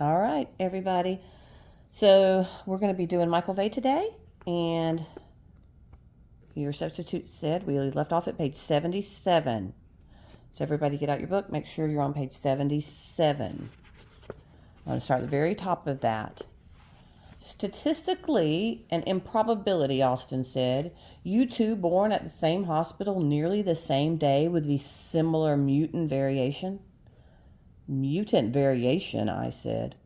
All right, everybody. So we're going to be doing Michael Vey today, and your substitute said we left off at page 77. So everybody get out your book. Make sure you're on page 77. I'm going to start at the very top of that. Statistically and improbability, Austin said, you two born at the same hospital nearly the same day with the similar mutant variation? Mutant variation, I said.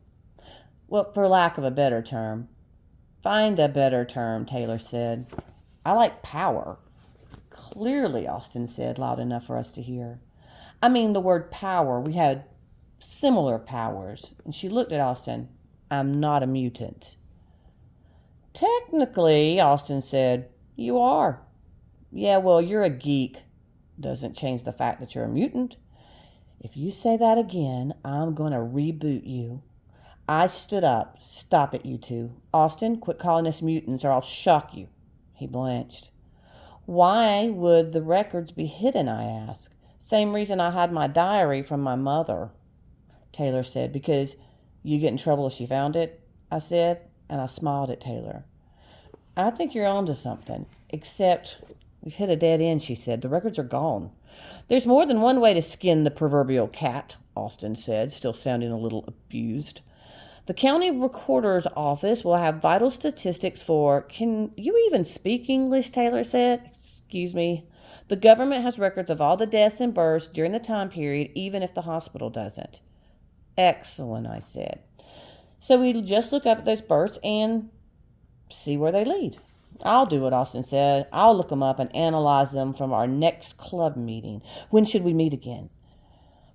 Well, for lack of a better term. Find a better term, Taylor said. I like power. Clearly, Austin said, loud enough for us to hear. I mean the word power. We had similar powers. And she looked at Austin. I'm not a mutant. Technically, Austin said, you are. Yeah, well, you're a geek. Doesn't change the fact that you're a mutant. If you say that again, I'm going to reboot you. I stood up. Stop it, you two. Austin, quit calling us mutants or I'll shock you. He blanched. Why would the records be hidden, I asked. Same reason I hid my diary from my mother, Taylor said. Because you get in trouble if she found it, I said, and I smiled at Taylor. I think you're onto something, except we've hit a dead end, she said. The records are gone. There's more than one way to skin the proverbial cat, Austin said, still sounding a little abused. The county recorder's office will have vital statistics for, can you even speak English, Taylor said? Excuse me. The government has records of all the deaths and births during the time period, even if the hospital doesn't. Excellent, I said. So we just look up at those births and see where they lead. I'll do it, Austin said. I'll look them up and analyze them from our next club meeting. When should we meet again?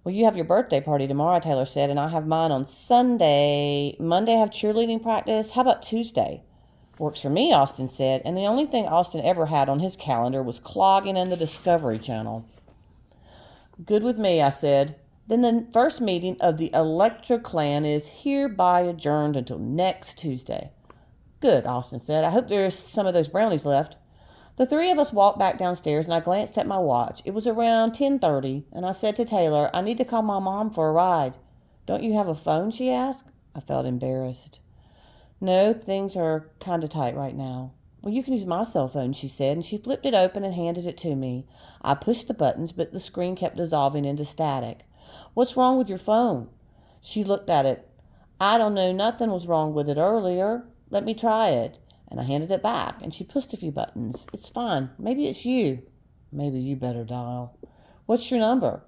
Well, you have your birthday party tomorrow, Taylor said, and I have mine on Sunday. Monday I have cheerleading practice. How about Tuesday? Works for me, Austin said, and the only thing Austin ever had on his calendar was clogging in the Discovery Channel. Good with me, I said. Then the first meeting of the Electra clan is hereby adjourned until next Tuesday. Good, Austin said. I hope there's some of those brownies left. The three of us walked back downstairs, and I glanced at my watch. It was around 10:30, and I said to Taylor, I need to call my mom for a ride. Don't you have a phone, she asked. I felt embarrassed. No, things are kind of tight right now. Well, you can use my cell phone, she said, and she flipped it open and handed it to me. I pushed the buttons, but the screen kept dissolving into static. What's wrong with your phone? She looked at it. I don't know, nothing was wrong with it earlier. Let me try it. And I handed it back, and she pushed a few buttons. It's fine. Maybe it's you. Maybe you better dial. What's your number?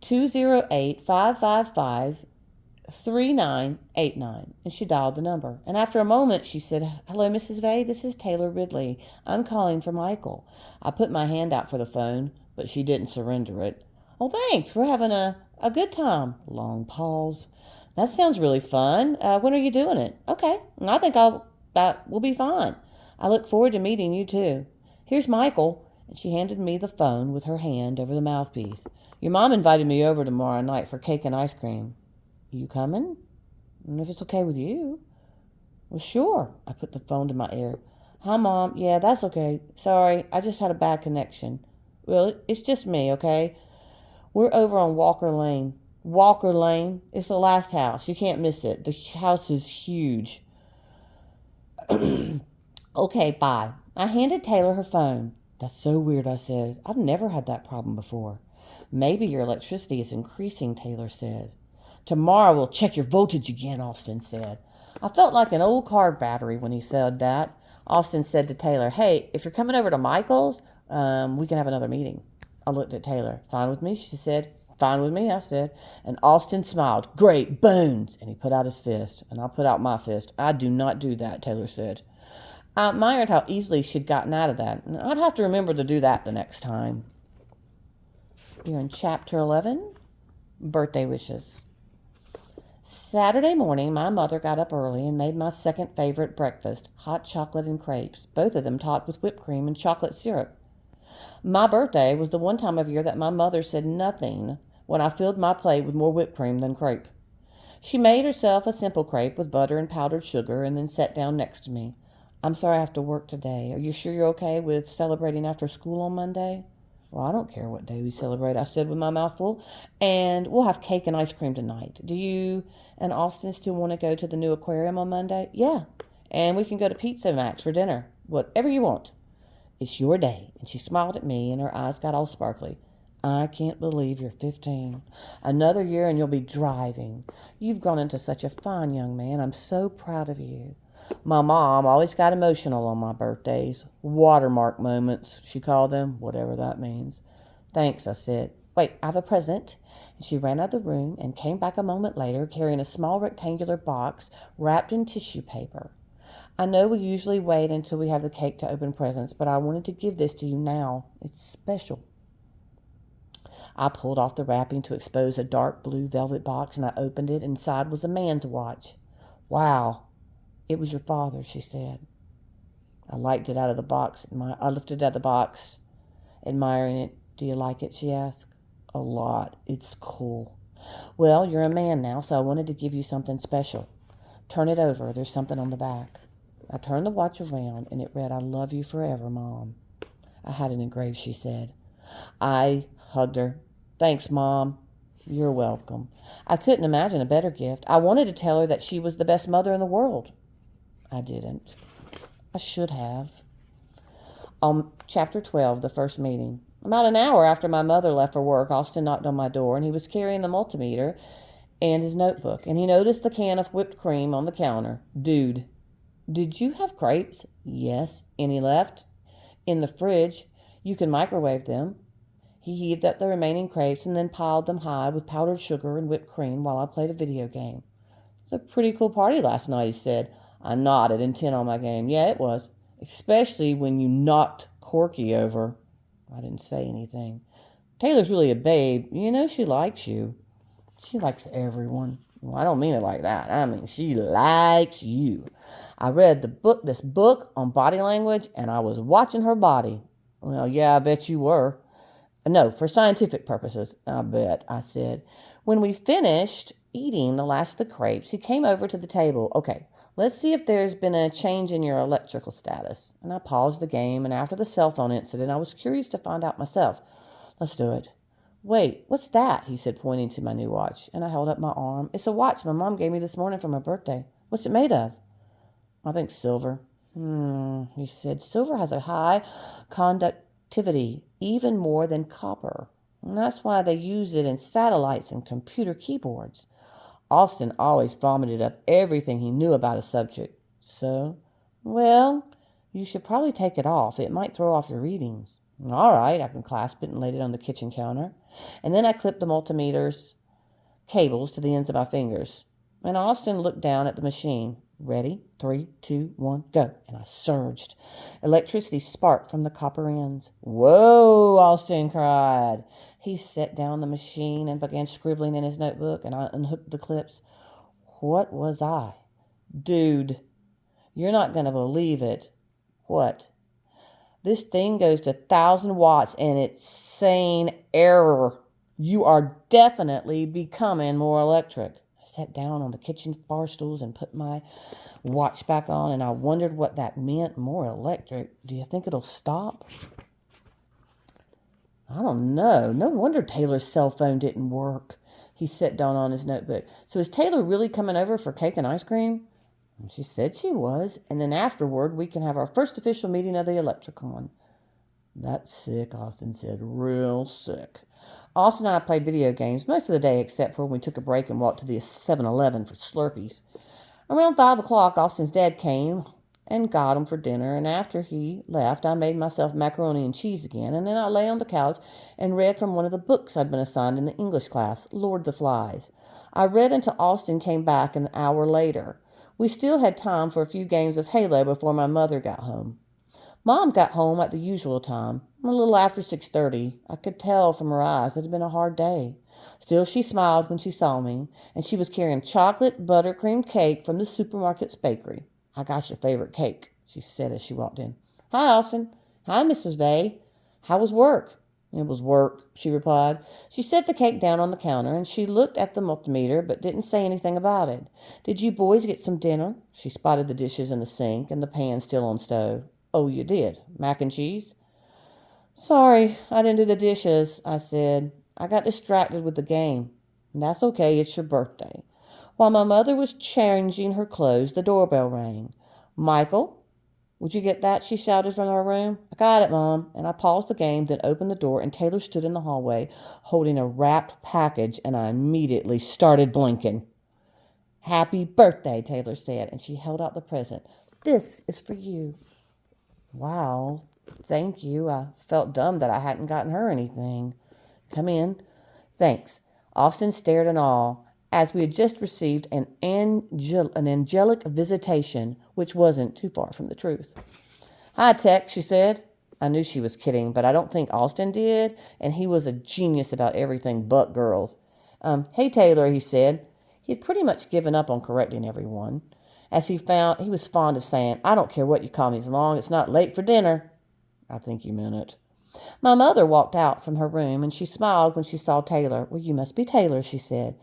208-555-3989. And she dialed the number. And after a moment, she said, Hello, Mrs. Vey. This is Taylor Ridley. I'm calling for Michael. I put my hand out for the phone, but she didn't surrender it. Oh, thanks. We're having a good time. Long pause. That sounds really fun. When are you doing it? Okay. I think that will be fine. I look forward to meeting you too. Here's Michael. And she handed me the phone with her hand over the mouthpiece. Your mom invited me over tomorrow night for cake and ice cream. You coming? And if it's okay with you. Well, sure. I put the phone to my ear. Hi, Mom. Yeah, that's okay. Sorry, I just had a bad connection. Well, it's just me, okay? We're over on Walker Lane. Walker Lane? It's the last house. You can't miss it. The house is huge. Okay, bye. I handed Taylor her phone. That's so weird, I said. I've never had that problem before. Maybe your electricity is increasing, Taylor said. Tomorrow we'll check your voltage again, Austin said. I felt like an old car battery when he said that. Austin said to Taylor, Hey, if you're coming over to Michael's, we can have another meeting. I looked at Taylor. Fine with me, she said. Fine with me, I said. And Austin smiled. Great bones. And he put out his fist. And I put out my fist. I do not do that, Taylor said. I admired how easily she'd gotten out of that. And I'd have to remember to do that the next time. You're in chapter 11, birthday wishes. Saturday morning, my mother got up early and made my second favorite breakfast, hot chocolate and crepes, both of them topped with whipped cream and chocolate syrup. My birthday was the one time of year that my mother said nothing when I filled my plate with more whipped cream than crepe. She made herself a simple crepe with butter and powdered sugar and then sat down next to me. I'm sorry I have to work today. Are you sure you're okay with celebrating after school on Monday? Well, I don't care what day we celebrate, I said with my mouth full. And we'll have cake and ice cream tonight. Do you and Austin still want to go to the new aquarium on Monday? Yeah. And we can go to Pizza Max for dinner. Whatever you want. It's your day. And she smiled at me and her eyes got all sparkly. I can't believe you're 15. Another year and you'll be driving. You've grown into such a fine young man. I'm so proud of you. My mom always got emotional on my birthdays. Watermark moments, she called them, whatever that means. Thanks, I said. Wait, I have a present. And she ran out of the room and came back a moment later carrying a small rectangular box wrapped in tissue paper. I know we usually wait until we have the cake to open presents, but I wanted to give this to you now. It's special. I pulled off the wrapping to expose a dark blue velvet box, and I opened it. Inside was a man's watch. Wow. It was your father, she said. I lifted it out of the box, admiring it. Do you like it, she asked. A lot. It's cool. Well, you're a man now, so I wanted to give you something special. Turn it over. There's something on the back. I turned the watch around, and it read, I love you forever, Mom. I had it engraved, she said. I hugged her. Thanks, Mom. You're welcome. I couldn't imagine a better gift. I wanted to tell her that she was the best mother in the world. I didn't. I should have. Chapter 12, the first meeting. About an hour after my mother left for work, Austin knocked on my door, and he was carrying the multimeter and his notebook, and he noticed the can of whipped cream on the counter. Dude, did you have crepes? Yes. Any left? In the fridge. You can microwave them. He heaved up the remaining crepes and then piled them high with powdered sugar and whipped cream while I played a video game. It's a pretty cool party last night, he said. I nodded, intent on my game. Yeah, it was. Especially when you knocked Corky over. I didn't say anything. Taylor's really a babe. You know she likes you. She likes everyone. Well, I don't mean it like that. I mean she likes you. I read this book on body language, and I was watching her body. Well, yeah, I bet you were. No, for scientific purposes, I bet, I said. When we finished eating the last of the crepes, he came over to the table. Okay, let's see if there's been a change in your electrical status. And I paused the game, and after the cell phone incident, I was curious to find out myself. Let's do it. Wait, what's that? He said, pointing to my new watch. And I held up my arm. It's a watch my mom gave me this morning for my birthday. What's it made of? I think silver. He said, silver has a high conductivity, even more than copper. And that's why they use it in satellites and computer keyboards. Austin always vomited up everything he knew about a subject. So, well, you should probably take it off. It might throw off your readings. All right, I clasped it and laid it on the kitchen counter. And then I clipped the multimeter's cables to the ends of my fingers. And Austin looked down at the machine. Ready? 3, 2, 1, go. And I surged. Electricity sparked from the copper ends. Whoa, Austin cried. He set down the machine and began scribbling in his notebook, and I unhooked the clips. What was I? Dude, you're not going to believe it. What? This thing goes to 1,000 watts, and it's saying error. You are definitely becoming more electric. I sat down on the kitchen bar stools and put my watch back on, and I wondered what that meant, more electric. Do you think it'll stop? I don't know. No wonder Taylor's cell phone didn't work. He sat down on his notebook. So is Taylor really coming over for cake and ice cream? And she said she was. And then afterward, we can have our first official meeting of the Electricon. That's sick, Austin said. Real sick. Austin and I played video games most of the day except for when we took a break and walked to the 7-Eleven for Slurpees. Around 5 o'clock, Austin's dad came and got him for dinner, and after he left, I made myself macaroni and cheese again, and then I lay on the couch and read from one of the books I'd been assigned in the English class, Lord of the Flies. I read until Austin came back an hour later. We still had time for a few games of Halo before my mother got home. Mom got home at the usual time, a little after 6:30. I could tell from her eyes it had been a hard day. Still, she smiled when she saw me, and she was carrying chocolate buttercream cake from the supermarket's bakery. I got your favorite cake, she said as she walked in. Hi, Austin. Hi, Mrs. Bay. How was work? It was work, she replied. She set the cake down on the counter, and she looked at the multimeter, but didn't say anything about it. Did you boys get some dinner? She spotted the dishes in the sink and the pan still on stove. Oh, you did? Mac and cheese? Sorry, I didn't do the dishes, I said. I got distracted with the game. That's okay, it's your birthday. While my mother was changing her clothes, the doorbell rang. Michael, would you get that? She shouted from our room. I got it, Mom. And I paused the game, then opened the door, and Taylor stood in the hallway holding a wrapped package, and I immediately started blinking. Happy birthday, Taylor said, and she held out the present. This is for you. Wow, thank you. I felt dumb that I hadn't gotten her anything. Come in. Thanks. Austin stared in awe, as we had just received an angelic visitation, which wasn't too far from the truth. Hi, Tech, she said. I knew she was kidding, but I don't think Austin did, and he was a genius about everything but girls. Hey, Taylor, he said. He had pretty much given up on correcting everyone, as he was fond of saying, I don't care what you call me as long as it's not late for dinner. I think he meant it. My mother walked out from her room, and she smiled when she saw Taylor. Well, you must be Taylor, she said.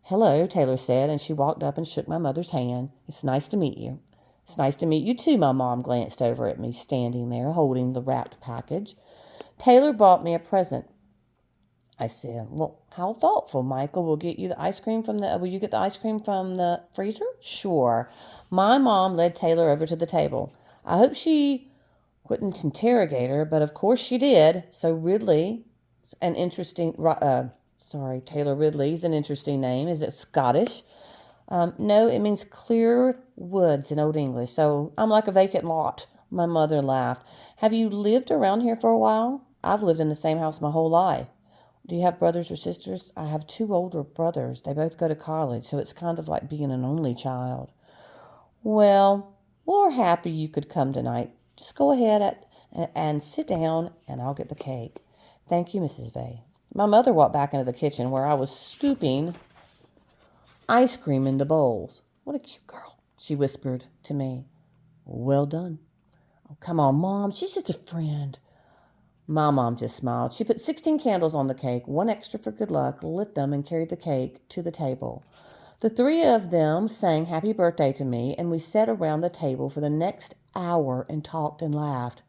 Hello, Taylor said, and she walked up and shook my mother's hand. It's nice to meet you. It's nice to meet you too, my mom glanced over at me, standing there, holding the wrapped package. Taylor bought me a present. I said, well, how thoughtful, Michael. Will you get the ice cream from the freezer? Sure. My mom led Taylor over to the table. I hope she wouldn't interrogate her, but of course she did. So Ridley, Taylor Ridley's an interesting name. Is it Scottish? No, it means clear woods in Old English. So I'm like a vacant lot. My mother laughed. Have you lived around here for a while? I've lived in the same house my whole life. Do you have brothers or sisters? I have two older brothers. They both go to college, so it's kind of like being an only child. Well, we're happy you could come tonight. Just go ahead and sit down, and I'll get the cake. Thank you, Mrs. Vey. My mother walked back into the kitchen where I was scooping ice cream into bowls. What a cute girl, she whispered to me. Well done. Oh, come on, Mom. She's just a friend. My mom just smiled. She put 16 candles on the cake, one extra for good luck, lit them, and carried the cake to the table. The three of them sang happy birthday to me, and we sat around the table for the next hour and talked and laughed.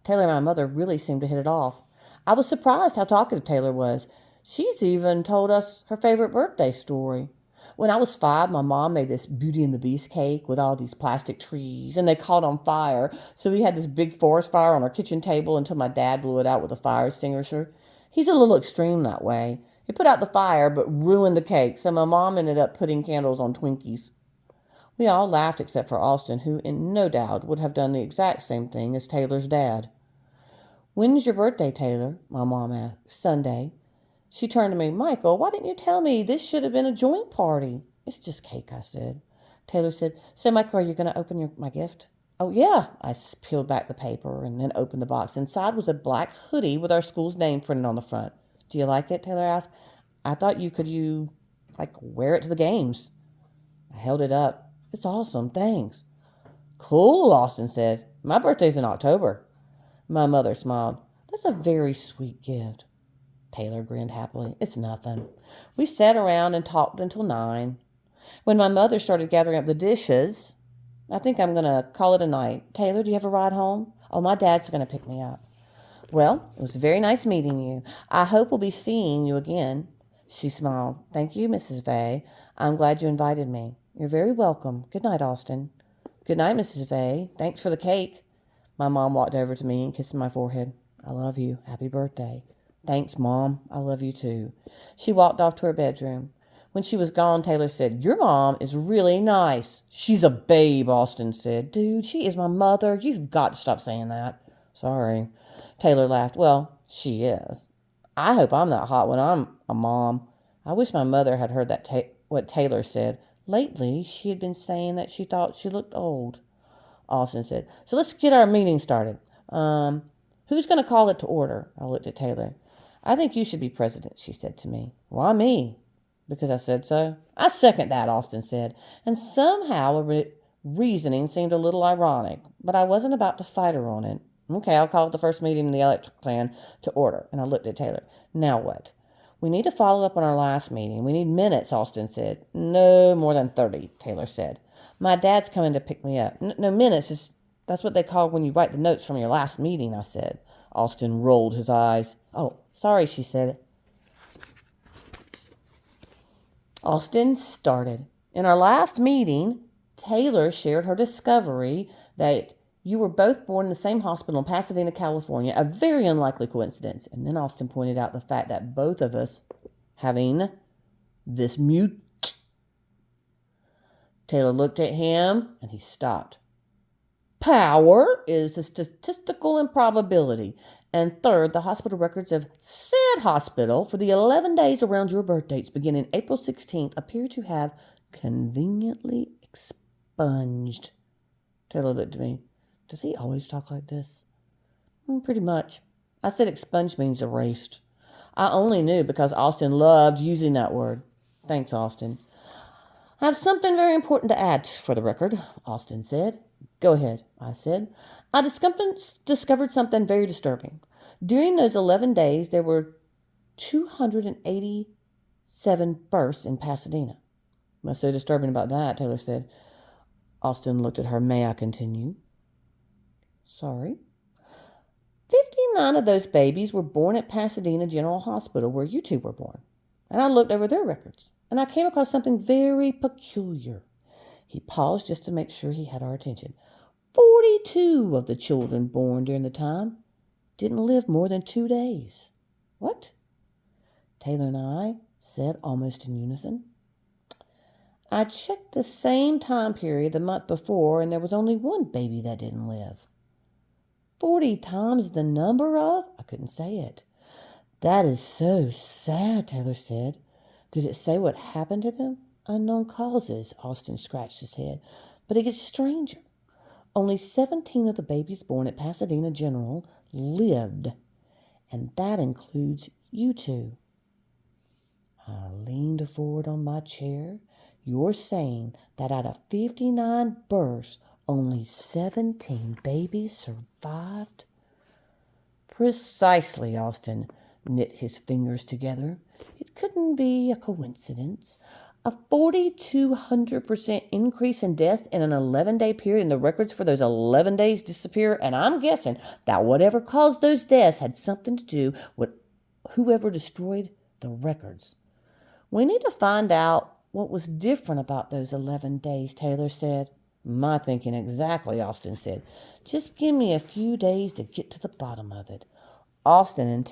Taylor and my mother really seemed to hit it off. I was surprised how talkative Taylor was. She's even told us her favorite birthday story. When I was 5, my mom made this Beauty and the Beast cake with all these plastic trees, and they caught on fire. So we had this big forest fire on our kitchen table until my dad blew it out with a fire extinguisher. He's a little extreme that way. He put out the fire but ruined the cake, so my mom ended up putting candles on Twinkies. We all laughed except for Austin, who, in no doubt, would have done the exact same thing as Taylor's dad. When's your birthday, Taylor? My mom asked. Sunday. She turned to me. Michael, why didn't you tell me this should have been a joint party? It's just cake, I said. Taylor said, so, Michael, are you going to open my gift? Oh, yeah. I peeled back the paper and then opened the box. Inside was a black hoodie with our school's name printed on the front. Do you like it? Taylor asked. I thought you wear it to the games. I held it up. It's awesome. Thanks. Cool, Austin said. My birthday's in October. My mother smiled. That's a very sweet gift. Taylor grinned happily. It's nothing. We sat around and talked until 9. When my mother started gathering up the dishes, I think I'm going to call it a night. Taylor, do you have a ride home? Oh, my dad's going to pick me up. Well, it was very nice meeting you. I hope we'll be seeing you again. She smiled. Thank you, Mrs. Vey. I'm glad you invited me. You're very welcome. Good night, Austin. Good night, Mrs. Vey. Thanks for the cake. My mom walked over to me and kissed my forehead. I love you. Happy birthday. Thanks, Mom. I love you too. She walked off to her bedroom. When she was gone, Taylor said, your mom is really nice. She's a babe, Austin said. Dude, she is my mother. You've got to stop saying that. Sorry. Taylor laughed. Well, she is. I hope I'm not hot when I'm a mom. I wish my mother had heard what Taylor said. Lately, she had been saying that she thought she looked old. Austin said, so let's get our meeting started. Who's going to call it to order? I looked at Taylor. I think you should be president, she said to me. Why me? Because I said so. I second that, Austin said, and somehow reasoning seemed a little ironic, but I wasn't about to fight her on it. Okay, I'll call it the first meeting in the electric plan to order, and I looked at Taylor. Now what? We need to follow up on our last meeting. We need minutes, Austin said. No more than 30, Taylor said. My dad's coming to pick me up. No, minutes that's what they call when you write the notes from your last meeting, I said. Austin rolled his eyes. "Oh, sorry," she said. Austin started. "In our last meeting, Taylor shared her discovery that you were both born in the same hospital in Pasadena, California, a very unlikely coincidence." And then Austin pointed out the fact that both of us having this mute. Taylor looked at him and he stopped. "Power is a statistical improbability. And third, the hospital records of said hospital for the 11 days around your birth dates beginning April 16th appear to have conveniently expunged." Taylor looked at me. "Does he always talk like this?" "Pretty much." I said expunged means erased. I only knew because Austin loved using that word. "Thanks, Austin." "I have something very important to add for the record," Austin said. "Go ahead," I said. "I discovered something very disturbing. During those 11 days, there were 287 births in Pasadena." "What's so disturbing about that?" Taylor said. Austin looked at her. "May I continue?" "Sorry." 59 of those babies were born at Pasadena General Hospital, where you two were born. And I looked over their records, and I came across something very peculiar." He paused just to make sure he had our attention. 42 of the children born during the time didn't live more than 2 days. "What?" Taylor and I said almost in unison. "I checked the same time period the month before, and there was only one baby that didn't live." 40 times the number of? I couldn't say it. "That is so sad," Taylor said. "Did it say what happened to them?" "Unknown causes," Austin scratched his head. "But it gets stranger. Only 17 of the babies born at Pasadena General lived, and that includes you two." I leaned forward on my chair. "You're saying that out of 59 births, only 17 babies survived?" "Precisely," Austin knit his fingers together. "It couldn't be a coincidence. A 4,200% increase in death in an 11-day period, and the records for those 11 days disappear. And I'm guessing that whatever caused those deaths had something to do with whoever destroyed the records. We need to find out what was different about those 11 days," Taylor said. "My thinking exactly," Austin said. "Just give me a few days to get to the bottom of it." Austin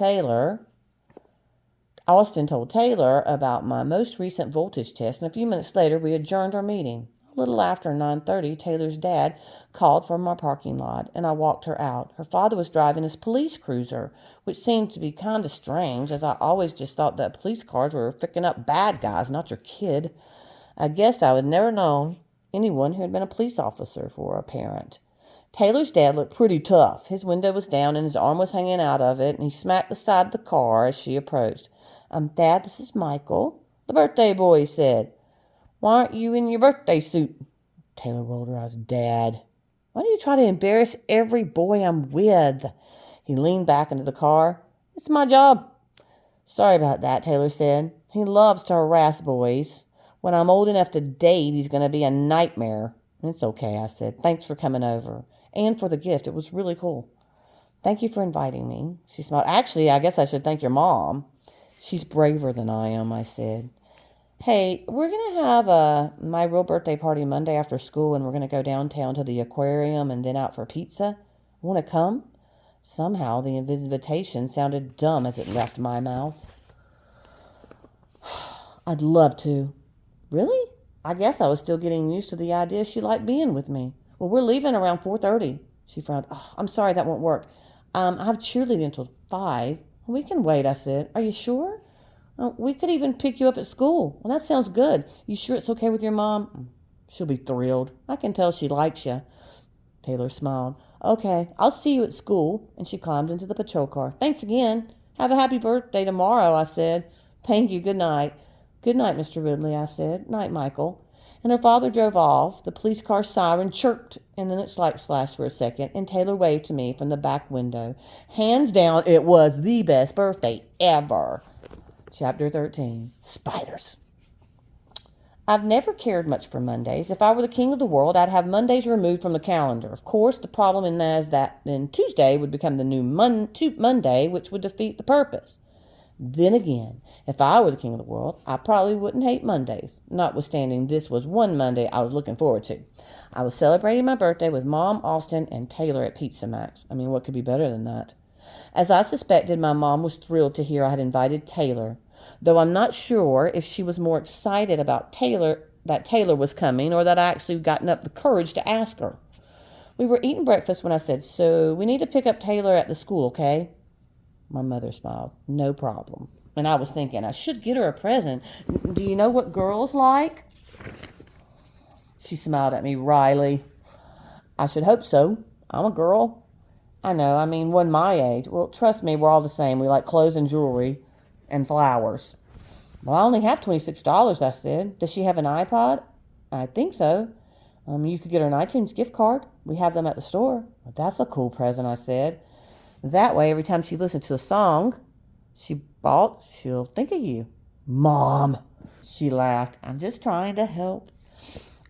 told Taylor about my most recent voltage test, and a few minutes later we adjourned our meeting. A little after 9:30, Taylor's dad called from our parking lot, and I walked her out. Her father was driving his police cruiser, which seemed to be kind of strange, as I always just thought that police cars were picking up bad guys, not your kid. I guessed I would never known anyone who had been a police officer for a parent. Taylor's dad looked pretty tough. His window was down and his arm was hanging out of it, and he smacked the side of the car as she approached. Dad, this is Michael, the birthday boy," he said. "Why aren't you in your birthday suit?" Taylor rolled her eyes. "Dad, why do you try to embarrass every boy I'm with?" He leaned back into the car. "It's my job." "Sorry about that," Taylor said. "He loves to harass boys. When I'm old enough to date, he's going to be a nightmare." "It's okay," I said. "Thanks for coming over. And for the gift. It was really cool." "Thank you for inviting me." She smiled. "Actually, I guess I should thank your mom." "She's braver than I am," I said. "Hey, we're going to have my real birthday party Monday after school, and we're going to go downtown to the aquarium and then out for pizza. Want to come?" Somehow the invitation sounded dumb as it left my mouth. "I'd love to." "Really?" I guess I was still getting used to the idea she liked being with me. "Well, we're leaving around 4:30. She frowned. "Oh, I'm sorry, that won't work. I have cheerleading until 5. "We can wait," I said. "Are you sure?" "We could even pick you up at school." "Well, that sounds good. You sure it's okay with your mom?" "She'll be thrilled. I can tell she likes you." Taylor smiled. "Okay, I'll see you at school." And she climbed into the patrol car. "Thanks again. Have a happy birthday tomorrow," I said. "Thank you. Good night." "Good night, Mr. Ridley," I said. "Night, Michael." And her father drove off. The police car siren chirped, and then its lights flashed for a second, and Taylor waved to me from the back window. Hands down, it was the best birthday ever. Chapter 13. Spiders. I've never cared much for Mondays. If I were the king of the world, I'd have Mondays removed from the calendar. Of course, the problem in that is that then Tuesday would become the new Monday, which would defeat the purpose. Then again, if I were the king of the world, I probably wouldn't hate Mondays, notwithstanding this was one Monday I was looking forward to. I was celebrating my birthday with Mom, Austin, and Taylor at Pizza Max. I mean, what could be better than that? As I suspected, my mom was thrilled to hear I had invited Taylor, though I'm not sure if she was more excited about that Taylor was coming, or that I actually gotten up the courage to ask her. We were eating breakfast when I said, "So we need to pick up Taylor at the school, okay?" My mother smiled. "No problem." And I was thinking, I should get her a present. "Do you know what girls like?" She smiled at me wryly. "I should hope so. I'm a girl." "I know, I mean, one my age." "Well, trust me, we're all the same. We like clothes and jewelry and flowers." "Well, I only have $26, I said. "Does she have an iPod?" "I think so." You could get her an iTunes gift card. We have them at the store." "Well, that's a cool present," I said. "That way, every time she listens to a song she bought, she'll think of you." "Mom," she laughed. "I'm just trying to help."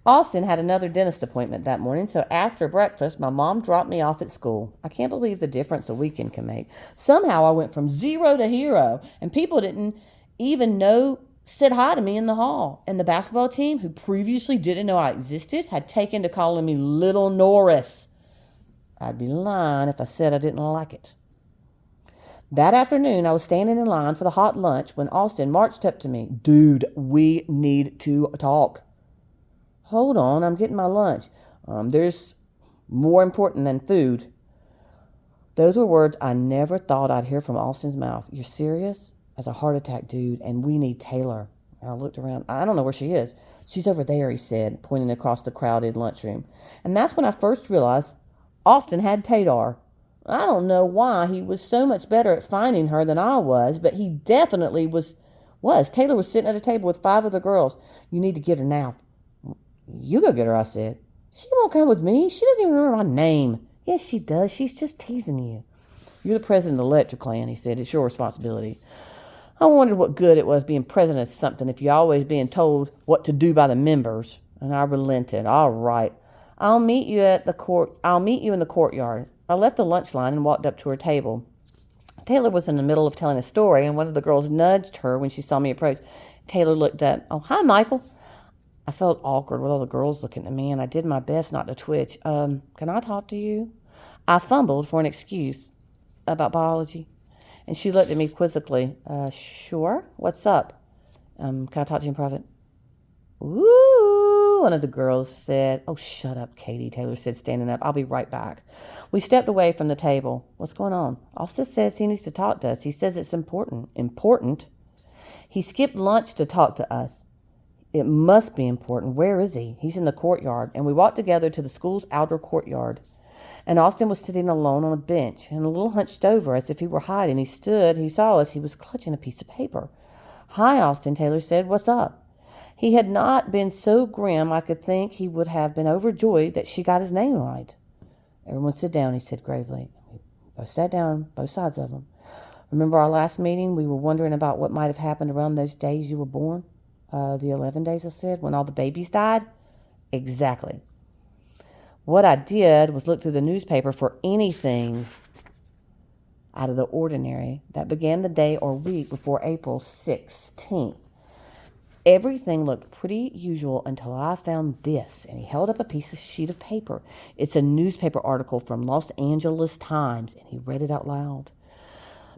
Austin had another dentist appointment that morning, so after breakfast, my mom dropped me off at school. I can't believe the difference a weekend can make. Somehow I went from zero to hero, and people didn't even said hi to me in the hall. And the basketball team, who previously didn't know I existed, had taken to calling me Little Norris. I'd be lying if I said I didn't like it. That afternoon, I was standing in line for the hot lunch when Austin marched up to me. "Dude, we need to talk." "Hold on, I'm getting my lunch." There's more important than food." Those were words I never thought I'd hear from Austin's mouth. "You're serious?" "As a heart attack, dude, and we need Taylor." I looked around. "I don't know where she is." "She's over there," he said, pointing across the crowded lunchroom. And that's when I first realized Austin had Tadar. I don't know why he was so much better at finding her than I was, but he definitely was. Taylor was sitting at a table with 5 other girls. "You need to get her now." "You go get her," I said. "She won't come with me. She doesn't even remember my name." "Yes, she does. She's just teasing you." "You're the president of the Lecter clan," he said. "It's your responsibility." I wondered what good it was being president of something if you're always being told what to do by the members. And I relented. "All right. I'll meet you in the courtyard." I left the lunch line and walked up to her table. Taylor was in the middle of telling a story, and one of the girls nudged her when she saw me approach. Taylor looked up. "Oh, hi, Michael." I felt awkward with all the girls looking at me, and I did my best not to twitch. Can I talk to you?" I fumbled for an excuse. "About biology." And she looked at me quizzically. Sure. What's up?" Can I talk to you in private?" "Ooh," one of the girls said. "Oh, shut up, Katie," Taylor said, standing up. "I'll be right back." We stepped away from the table. "What's going on?" "Austin says he needs to talk to us. He says it's important." "Important?" "He skipped lunch to talk to us." "It must be important. Where is he?" "He's in the courtyard." And we walked together to the school's outer courtyard. And Austin was sitting alone on a bench and a little hunched over as if he were hiding. He saw us, he was clutching a piece of paper. "Hi, Austin," Taylor said. "What's up?" He had not been so grim I could think he would have been overjoyed that she got his name right. "Everyone sit down," he said gravely. We both sat down, both sides of him. "Remember our last meeting? We were wondering about what might have happened around those days you were born." The 11 days," I said, "when all the babies died?" "Exactly. What I did was look through the newspaper for anything out of the ordinary that began the day or week before April 16th. Everything looked pretty usual until I found this." And he held up a sheet of paper. "It's a newspaper article from Los Angeles Times," and he read it out loud.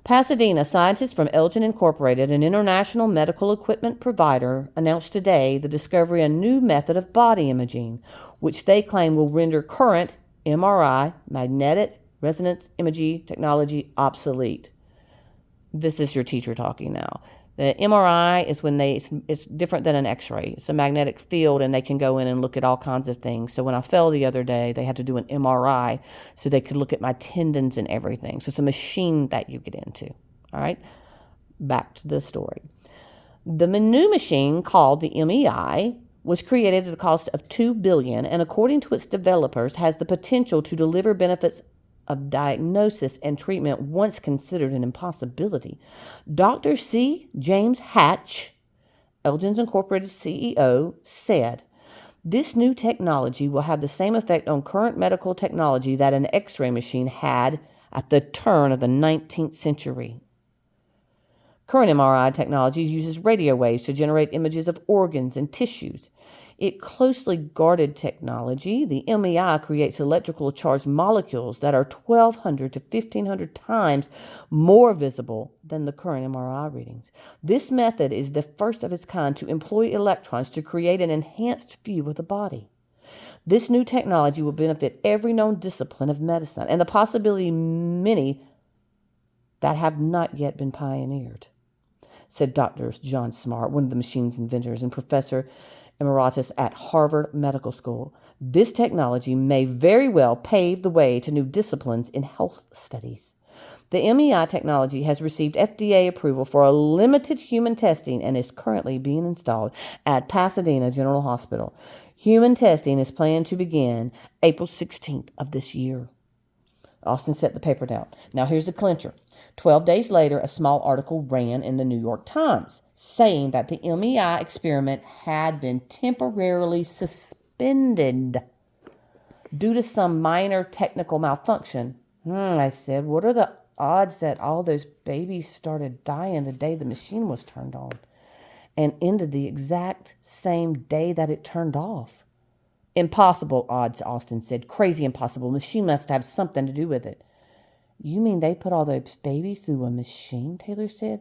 "Pasadena scientists from Elgin Incorporated, an international medical equipment provider, announced today the discovery of a new method of body imaging, which they claim will render current MRI, magnetic resonance imaging technology, obsolete." This is your teacher talking now. The MRI is when it's different than an X-ray. It's a magnetic field, and they can go in and look at all kinds of things. So when I fell the other day, they had to do an MRI so they could look at my tendons and everything. So it's a machine that you get into. All right, back to the story. The new machine, called the MEI, was created at a cost of $2 billion, and according to its developers, has the potential to deliver benefits of diagnosis and treatment once considered an impossibility. Dr. C. James Hatch, Elgin's Incorporated CEO, said, "This new technology will have the same effect on current medical technology that an X-ray machine had at the turn of the 19th century. Current MRI technology uses radio waves to generate images of organs and tissues. It closely guarded technology. The MEI creates electrical charged molecules that are 1,200 to 1,500 times more visible than the current MRI readings. This method is the first of its kind to employ electrons to create an enhanced view of the body. This new technology will benefit every known discipline of medicine and the possibility many that have not yet been pioneered," said Dr. John Smart, one of the machine's inventors and professor emeritus at Harvard Medical School. "This technology may very well pave the way to new disciplines in health studies. The MEI technology has received FDA approval for a limited human testing and is currently being installed at Pasadena General Hospital. Human testing is planned to begin April 16th of this year." Austin set the paper down. Now here's the clincher. 12 days later, a small article ran in the New York Times saying that the MEI experiment had been temporarily suspended due to some minor technical malfunction. I said, what are the odds that all those babies started dying the day the machine was turned on and ended the exact same day that it turned off? "Impossible odds," Austin said. "Crazy impossible. Machine must have something to do with it." "You mean they put all those babies through a machine?" Taylor said.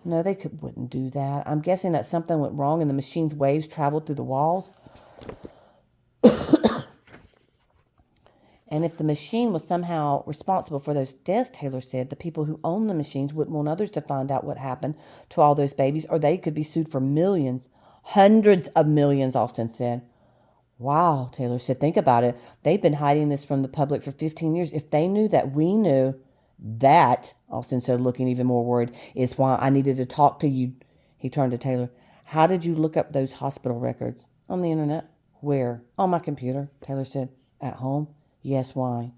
"No, they wouldn't do that. I'm guessing that something went wrong and the machine's waves traveled through the walls. And if the machine was somehow responsible for those deaths," Taylor said, "the people who own the machines wouldn't want others to find out what happened to all those babies, or they could be sued for millions." "Hundreds of millions," Austin said. "Wow," Taylor said. "Think about it. They've been hiding this from the public for 15 years. If they knew that we knew that," Austin said, looking even more worried, "is why I needed to talk to you." He turned to Taylor. "How did you look up those hospital records?" "On the internet." "Where?" "On my computer," Taylor said. "At home?" "Yes, why?"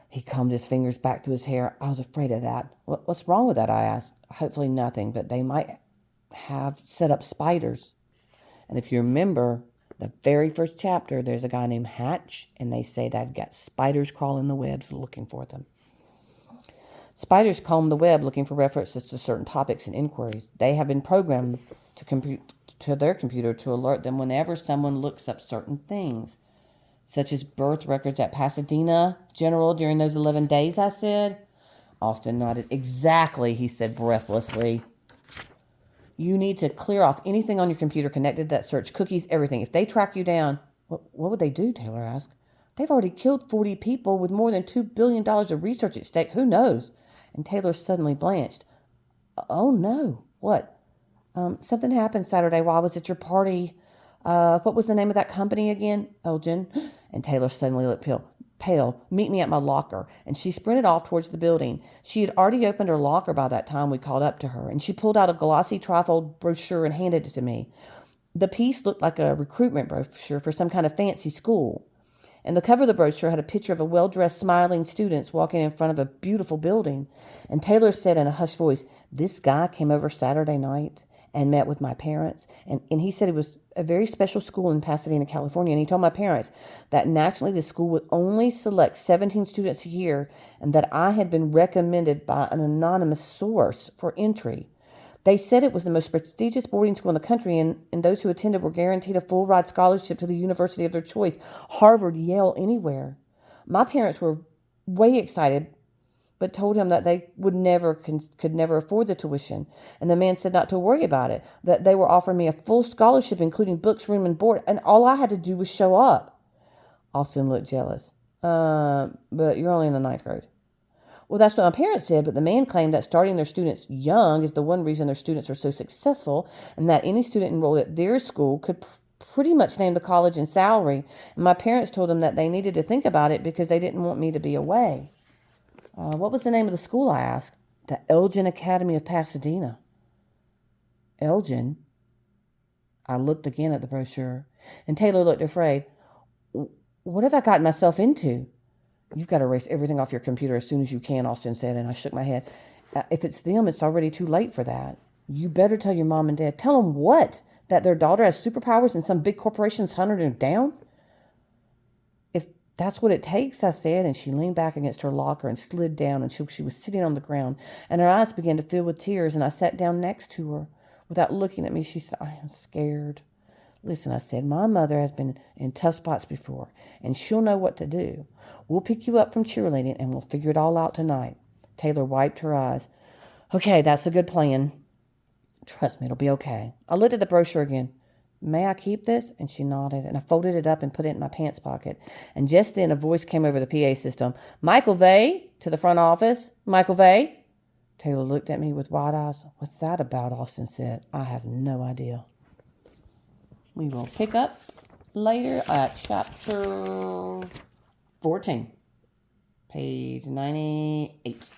He combed his fingers back through his hair. "I was afraid of that." What's wrong with that?" I asked. "Hopefully nothing, but they might have set up spiders. And if you remember the very first chapter, there's a guy named Hatch, and they say they've got spiders crawling the webs looking for them." Spiders comb the web looking for references to certain topics and inquiries. They have been programmed to their computer to alert them whenever someone looks up certain things, such as birth records at Pasadena General during those 11 days, I said. Austin nodded. "Exactly," he said breathlessly. "You need to clear off anything on your computer connected to that search, cookies, everything. If they track you down..." What would they do?" Taylor asked. "They've already killed 40 people with more than $2 billion of research at stake. Who knows?" And Taylor suddenly blanched. "Oh, no. What?" "Something happened Saturday while I was at your party. What was the name of that company again?" "Elgin." And Taylor suddenly looked pale. "Meet me at my locker." And she sprinted off towards the building. She had already opened her locker by that time we called up to her, and she pulled out a glossy trifold brochure and handed it to me. The piece looked like a recruitment brochure for some kind of fancy school. And the cover of the brochure had a picture of a well-dressed, smiling students walking in front of a beautiful building. And Taylor said in a hushed voice, "This guy came over Saturday night and met with my parents. And he said it was a very special school in Pasadena, California. And he told my parents that naturally the school would only select 17 students a year and that I had been recommended by an anonymous source for entry. They said it was the most prestigious boarding school in the country, and those who attended were guaranteed a full-ride scholarship to the university of their choice, Harvard, Yale, anywhere. My parents were way excited, but told him that they could never afford the tuition. And the man said not to worry about it, that they were offering me a full scholarship, including books, room, and board, and all I had to do was show up." Austin looked jealous. But you're only in the 9th grade." "Well, that's what my parents said, but the man claimed that starting their students young is the one reason their students are so successful, and that any student enrolled at their school could pretty much name the college and salary. And my parents told them that they needed to think about it because they didn't want me to be away." "What was the name of the school?" I asked. "The Elgin Academy of Pasadena." "Elgin?" I looked again at the brochure, and Taylor looked afraid. "What have I gotten myself into?" "You've got to erase everything off your computer as soon as you can," Austin said, and I shook my head. "If it's them, it's already too late for that." You better tell your mom and dad. Tell them what? That their daughter has superpowers and some big corporation's hunting her down? If that's what it takes, I said, and she leaned back against her locker and slid down, and she was sitting on the ground, and her eyes began to fill with tears, and I sat down next to her. Without looking at me, she said, I am scared. Listen, I said, my mother has been in tough spots before, and she'll know what to do. We'll pick you up from cheerleading, and we'll figure it all out tonight. Taylor wiped her eyes. Okay, that's a good plan. Trust me, it'll be okay. I looked at the brochure again. May I keep this? And she nodded, and I folded it up and put it in my pants pocket. And just then a voice came over the PA system. Michael Vey, to the front office. Michael Vey. Taylor looked at me with wide eyes. What's that about? Austin said. I have no idea. We will pick up later at chapter 14, page 98.